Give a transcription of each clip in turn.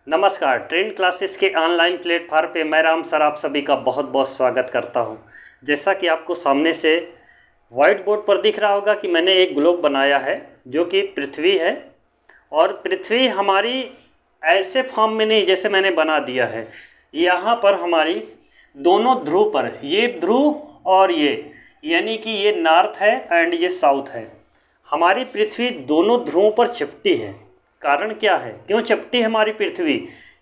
नमस्कार। Trend classes के online platform पे मैं राम सर आप सभी का बहुत बहुत स्वागत करता हूं। जैसा कि आपको सामने से वाइट बोर्ड पर दिख रहा होगा कि मैंने एक ग्लोब बनाया है जो कि पृथ्वी है, और पृथ्वी हमारी ऐसे फॉर्म में नहीं जैसे मैंने बना दिया है। यहाँ पर हमारी दोनों ध्रुव पर, ये ध्रुव और ये, यानी कि ये नॉर्थ है एंड ये साउथ है। हमारी पृथ्वी दोनों ध्रुवों पर चिपटी है। कारण क्या है, क्यों चिपटी हमारी पृथ्वी,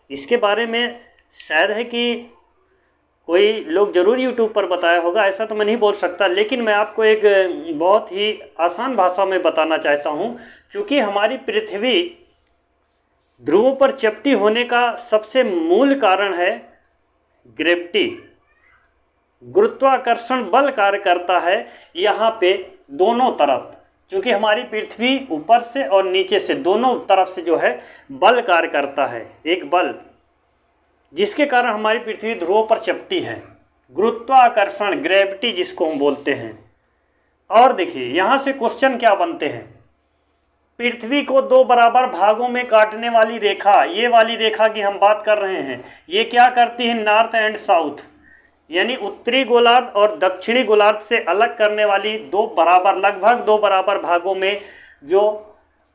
इसके बारे में शायद है कि कोई लोग ज़रूर यूट्यूब पर बताया होगा, ऐसा तो मैं नहीं बोल सकता, लेकिन मैं आपको एक बहुत ही आसान भाषा में बताना चाहता हूँ। क्योंकि हमारी पृथ्वी ध्रुवों पर चिपटी होने का सबसे मूल कारण है ग्रेविटी, गुरुत्वाकर्षण बल कार्य करता है यहाँ पे दोनों तरफ। क्योंकि हमारी पृथ्वी ऊपर से और नीचे से दोनों तरफ से जो है बल कार्य करता है, एक बल जिसके कारण हमारी पृथ्वी ध्रुवों पर चिपटी है, गुरुत्वाकर्षण, ग्रेविटी जिसको हम बोलते हैं। और देखिए यहाँ से क्वेश्चन क्या बनते हैं। पृथ्वी को दो बराबर भागों में काटने वाली रेखा, ये वाली रेखा की हम बात कर रहे हैं, ये क्या करती है, नॉर्थ एंड साउथ, यानी उत्तरी गोलार्ध और दक्षिणी गोलार्ध से अलग करने वाली लगभग दो बराबर भागों में जो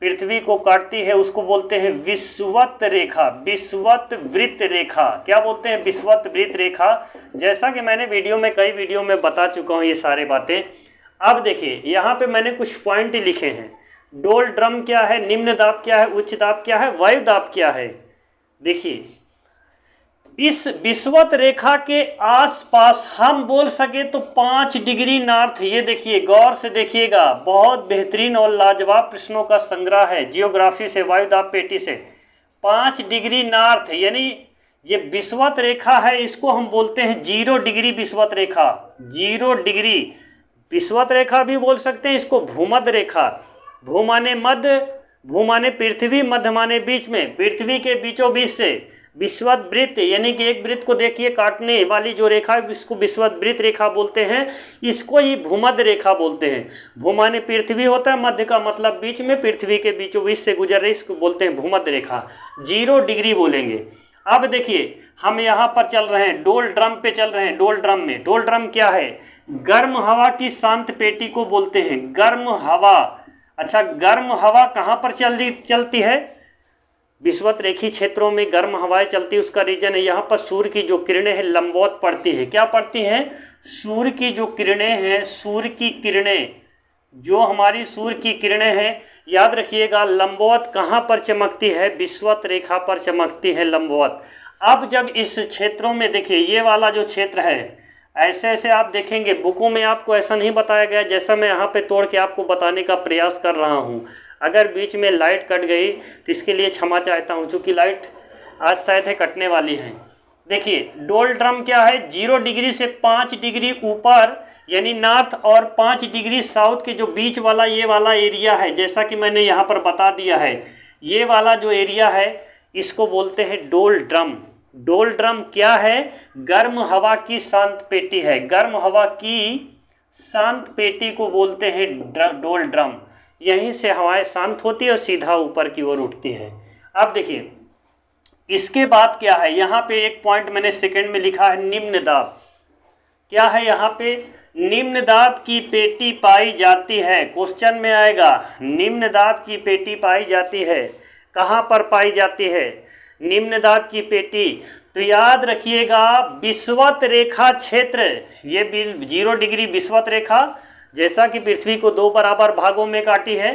पृथ्वी को काटती है उसको बोलते हैं विषुवत रेखा, विषुवत वृत्त रेखा। क्या बोलते हैं, विषुवत वृत्त रेखा। जैसा कि मैंने कई वीडियो में बता चुका हूँ ये सारी बातें। अब देखिए यहाँ पे मैंने कुछ पॉइंट लिखे हैं। डोल ड्रम क्या है, निम्न दाब क्या है, उच्च दाब क्या है, वायु दाब क्या है। देखिए इस विषुवत रेखा के आसपास हम बोल सके तो 5 डिग्री नॉर्थ, ये देखिए गौर से देखिएगा, बहुत बेहतरीन और लाजवाब प्रश्नों का संग्रह है जियोग्राफी से, वायुदाब पेटी से। 5 डिग्री नॉर्थ यानी ये विषुवत रेखा है, इसको हम बोलते हैं 0 डिग्री विषुवत रेखा। 0 डिग्री विषुवत रेखा भी बोल सकते हैं इसको, भूमध्य रेखा। भू माने मध्य, भू माने पृथ्वी, मध्य माने बीच में, पृथ्वी के बीचों बीच से विषुवत वृत्त, यानी कि एक वृत्त को देखिए काटने वाली जो रेखा है इसको विषुवत वृत्त रेखा बोलते हैं। इसको ही भूमध्य रेखा बोलते हैं। भू माने पृथ्वी होता है, मध्य का मतलब बीच में, पृथ्वी के बीचों बीच से गुजर रही, इसको बोलते हैं भूमध्य रेखा। 0 डिग्री बोलेंगे। अब देखिए हम यहाँ पर चल रहे हैं, डोल ड्रम पे चल रहे हैं। डोल ड्रम में, डोल ड्रम क्या है, गर्म हवा की शांत पेटी को बोलते हैं। गर्म हवा, अच्छा गर्म हवा कहाँ पर चलती है, विषुवत रेखी क्षेत्रों में गर्म हवाएं चलती है। उसका रीजन है यहाँ पर सूर्य की जो किरणें हैं लंबवत पड़ती है। क्या पड़ती हैं, सूर्य की जो किरणें हैं, सूर्य की किरणें, जो हमारी सूर्य की किरणें हैं, याद रखिएगा लंबवत कहाँ पर चमकती है, विषुवत रेखा पर चमकती है, लंबवत। अब जब इस क्षेत्रों में देखिए ये वाला जो क्षेत्र है, ऐसे ऐसे आप देखेंगे बुकों में आपको ऐसा नहीं बताया गया जैसा मैं यहाँ पे तोड़ के आपको बताने का प्रयास कर रहा हूँ। अगर बीच में लाइट कट गई तो इसके लिए क्षमा चाहता हूँ, क्योंकि लाइट आज शायद है कटने वाली है। देखिए डोल ड्रम क्या है, 0 डिग्री से 5 डिग्री ऊपर यानी नॉर्थ और 5 डिग्री साउथ के जो बीच वाला ये वाला एरिया है, जैसा कि मैंने यहाँ पर बता दिया है, ये वाला जो एरिया है इसको बोलते हैं डोल ड्रम। डोल ड्रम क्या है, गर्म हवा की शांत पेटी है। गर्म हवा की शांत पेटी को बोलते हैं डोल ड्रम। यहीं से हवाएं शांत होती है और सीधा ऊपर की ओर उठती है। अब देखिए इसके बाद क्या है, यहाँ पे एक पॉइंट मैंने सेकंड में लिखा है निम्न दाब। क्या है यहाँ पे, निम्न दाब की पेटी पाई जाती है। क्वेश्चन में आएगा निम्न दाब की पेटी पाई जाती है, कहाँ पर पाई जाती है निम्न दाब की पेटी। तो याद रखिएगा विषुवत रेखा क्षेत्र, ये 0 डिग्री विषुवत रेखा, जैसा कि पृथ्वी को 2 बराबर भागों में काटी है,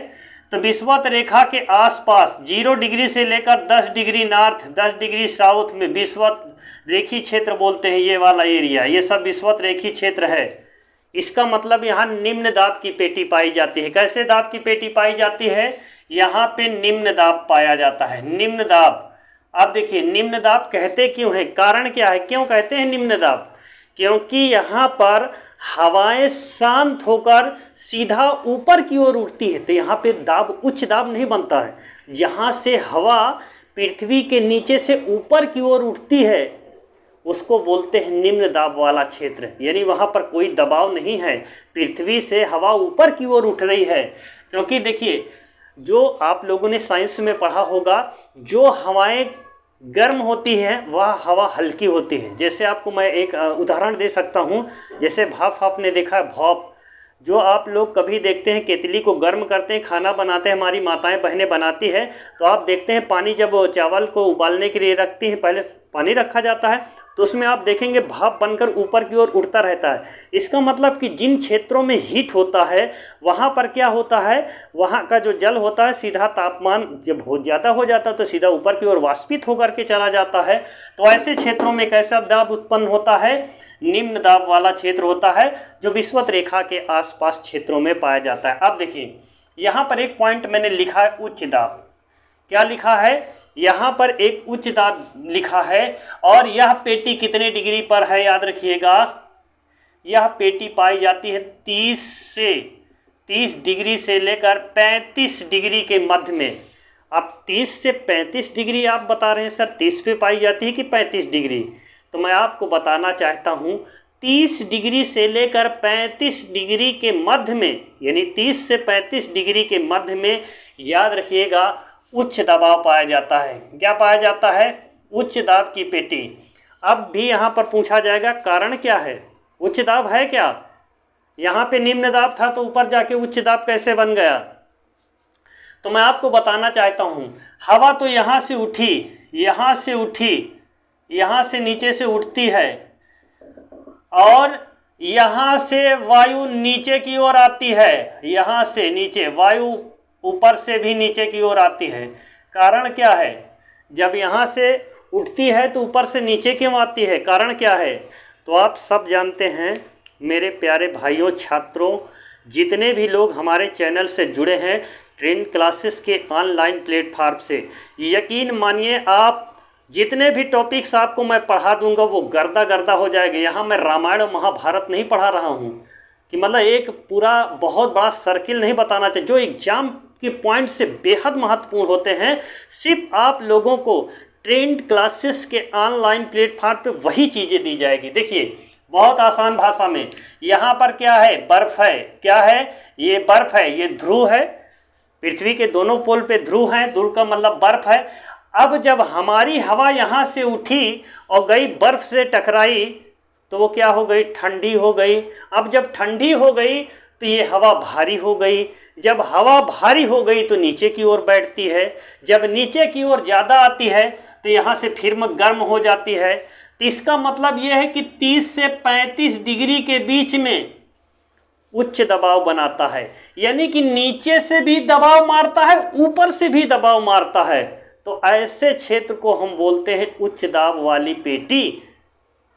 तो विषुवत रेखा के आसपास 0 डिग्री से लेकर 10 डिग्री नॉर्थ, 10 डिग्री साउथ में विषुवत रेखी क्षेत्र बोलते हैं। ये वाला एरिया, ये सब विषुवत रेखी क्षेत्र है। इसका मतलब यहाँ निम्न दाब की पेटी पाई जाती है। कैसे दाब की पेटी पाई जाती है, यहाँ पे निम्न दाब पाया जाता है, निम्न दाब। अब देखिए निम्न दाब कहते क्यों है, कारण क्या है, क्यों कहते हैं निम्न दाब, क्योंकि यहाँ पर हवाएं शांत होकर सीधा ऊपर की ओर उठती है। तो यहाँ पे दाब उच्च दाब नहीं बनता है। जहाँ से हवा पृथ्वी के नीचे से ऊपर की ओर उठती है उसको बोलते हैं निम्न दाब वाला क्षेत्र, यानी वहाँ पर कोई दबाव नहीं है, पृथ्वी से हवा ऊपर की ओर उठ रही है। क्योंकि देखिए जो आप लोगों ने साइंस में पढ़ा होगा, जो हवाएं गर्म होती है वह हवा हल्की होती है। जैसे आपको मैं एक उदाहरण दे सकता हूँ, जैसे भाप आपने देखा है, भाप जो आप लोग कभी देखते हैं केतली को गर्म करते हैं, खाना बनाते हैं, हमारी माताएं बहनें बनाती है, तो आप देखते हैं पानी जब चावल को उबालने के लिए रखती हैं, पहले पानी रखा जाता है तो उसमें आप देखेंगे भाप बनकर ऊपर की ओर उड़ता रहता है। इसका मतलब कि जिन क्षेत्रों में हीट होता है वहाँ पर क्या होता है, वहाँ का जो जल होता है सीधा तापमान जब बहुत ज़्यादा हो जाता है तो सीधा ऊपर की ओर वाष्पित होकर के चला जाता है। तो ऐसे क्षेत्रों में कैसा दाब उत्पन्न होता है, निम्न दाब वाला क्षेत्र होता है जो विषुवत रेखा के आसपास क्षेत्रों में पाया जाता है। अब देखिए यहाँ पर एक पॉइंट मैंने लिखा है उच्च दाब। क्या लिखा है, यहाँ पर एक उच्च दाब लिखा है और यह पेटी कितने डिग्री पर है, याद रखिएगा, यह पेटी पाई जाती है 30 डिग्री से लेकर 35 डिग्री के मध्य में। अब 30 से 35 डिग्री आप बता रहे हैं सर 30 पे पाई जाती है कि 35 डिग्री, तो मैं आपको बताना चाहता हूँ 30 डिग्री से लेकर 35 डिग्री के मध्य में, यानी 30 से 35 डिग्री के मध्य में याद रखिएगा उच्च दबाव पाया जाता है। क्या पाया जाता है, उच्च दाब की पेटी। अब भी यहाँ पर पूछा जाएगा कारण क्या है, उच्च दाब है क्या, यहाँ पे निम्न दाब था तो ऊपर जाके उच्च दाब कैसे बन गया। तो मैं आपको बताना चाहता हूँ हवा तो यहाँ से उठी, यहाँ से उठी, यहाँ से नीचे से उठती है और यहाँ से वायु नीचे की ओर आती है, यहाँ से नीचे वायु ऊपर से भी नीचे की ओर आती है। कारण क्या है, जब यहाँ से उठती है तो ऊपर से नीचे क्यों आती है, कारण क्या है। तो आप सब जानते हैं मेरे प्यारे भाइयों छात्रों, जितने भी लोग हमारे चैनल से जुड़े हैं ट्रेंड क्लासेस के ऑनलाइन प्लेटफार्म से, यकीन मानिए आप जितने भी टॉपिक्स आपको मैं पढ़ा दूंगा वो गर्दा गर्दा हो जाएगा। यहाँ मैं रामायण और महाभारत नहीं पढ़ा रहा हूँ कि मतलब एक पूरा बहुत बड़ा सर्किल नहीं बताना चाहिए, जो एग्जाम के पॉइंट से बेहद महत्वपूर्ण होते हैं सिर्फ आप लोगों को ट्रेंड क्लासेस के ऑनलाइन प्लेटफार्म पे वही चीज़ें दी जाएगी। देखिए बहुत आसान भाषा में, यहाँ पर क्या है, बर्फ़ है, क्या है, ये बर्फ़ है, ये ध्रुव है, पृथ्वी के दोनों पोल पे ध्रुव हैं, ध्रुव का मतलब बर्फ़ है। अब जब हमारी हवा यहाँ से उठी और गई बर्फ़ से टकराई तो वो क्या हो गई, ठंडी हो गई। अब जब ठंडी हो गई तो ये हवा भारी हो गई, जब हवा भारी हो गई तो नीचे की ओर बैठती है, जब नीचे की ओर ज़्यादा आती है तो यहाँ से फिर गर्म हो जाती है। तो इसका मतलब ये है कि 30 से 35 डिग्री के बीच में उच्च दबाव बनाता है, यानी कि नीचे से भी दबाव मारता है ऊपर से भी दबाव मारता है। तो ऐसे क्षेत्र को हम बोलते हैं उच्च दाब वाली पेटी,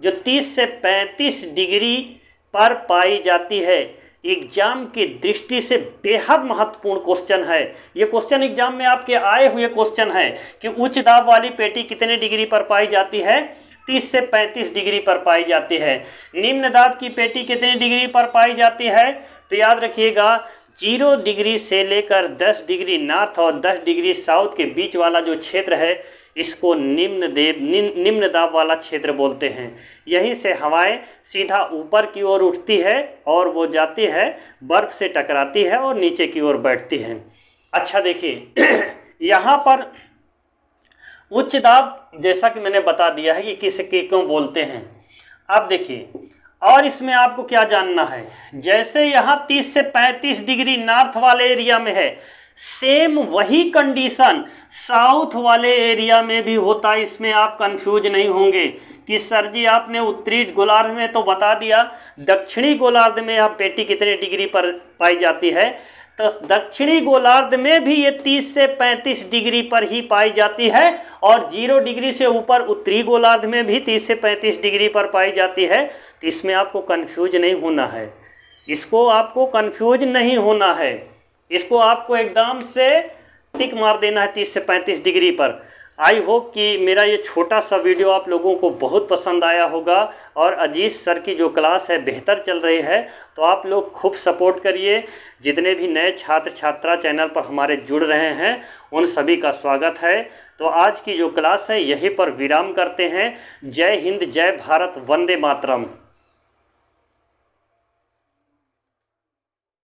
जो 30 से 35 डिग्री पर पाई जाती है। एग्जाम की दृष्टि से बेहद महत्वपूर्ण क्वेश्चन है ये क्वेश्चन, एग्जाम में आपके आए हुए क्वेश्चन है कि उच्च दाब वाली पेटी कितने डिग्री पर पाई जाती है, 30 से 35 डिग्री पर पाई जाती है। निम्न दाब की पेटी कितने डिग्री पर पाई जाती है, तो याद रखिएगा 0 डिग्री से लेकर 10 डिग्री नॉर्थ और 10 डिग्री साउथ के बीच वाला जो क्षेत्र है इसको निम्न दाब वाला क्षेत्र बोलते हैं। यहीं से हवाएं सीधा ऊपर की ओर उठती है और वो जाती है बर्फ़ से टकराती है और नीचे की ओर बैठती है। अच्छा देखिए यहाँ पर उच्च दाब जैसा कि मैंने बता दिया है कि किसके क्यों बोलते हैं। अब देखिए और इसमें आपको क्या जानना है, जैसे यहाँ 30 से 35 डिग्री नॉर्थ वाले एरिया में है, सेम वही कंडीशन साउथ वाले एरिया में भी होता है। इसमें आप कंफ्यूज नहीं होंगे कि सर जी आपने उत्तरी गोलार्ध में तो बता दिया, दक्षिणी गोलार्ध में यह पेटी कितने डिग्री पर पाई जाती है। तो दक्षिणी गोलार्ध में भी ये 30 से 35 डिग्री पर ही पाई जाती है और 0 डिग्री से ऊपर उत्तरी गोलार्ध में भी 30 से 35 डिग्री पर पाई जाती है। तो इसमें आपको कंफ्यूज नहीं होना है, इसको आपको कंफ्यूज नहीं होना है, इसको आपको एकदम से टिक मार देना है 30 से 35 डिग्री पर। आई होप कि मेरा ये छोटा सा वीडियो आप लोगों को बहुत पसंद आया होगा और अजीज सर की जो क्लास है बेहतर चल रही है, तो आप लोग खूब सपोर्ट करिए। जितने भी नए छात्र छात्रा चैनल पर हमारे जुड़ रहे हैं उन सभी का स्वागत है। तो आज की जो क्लास है यहीं पर विराम करते हैं। जय हिंद, जय भारत, वंदे मातरम।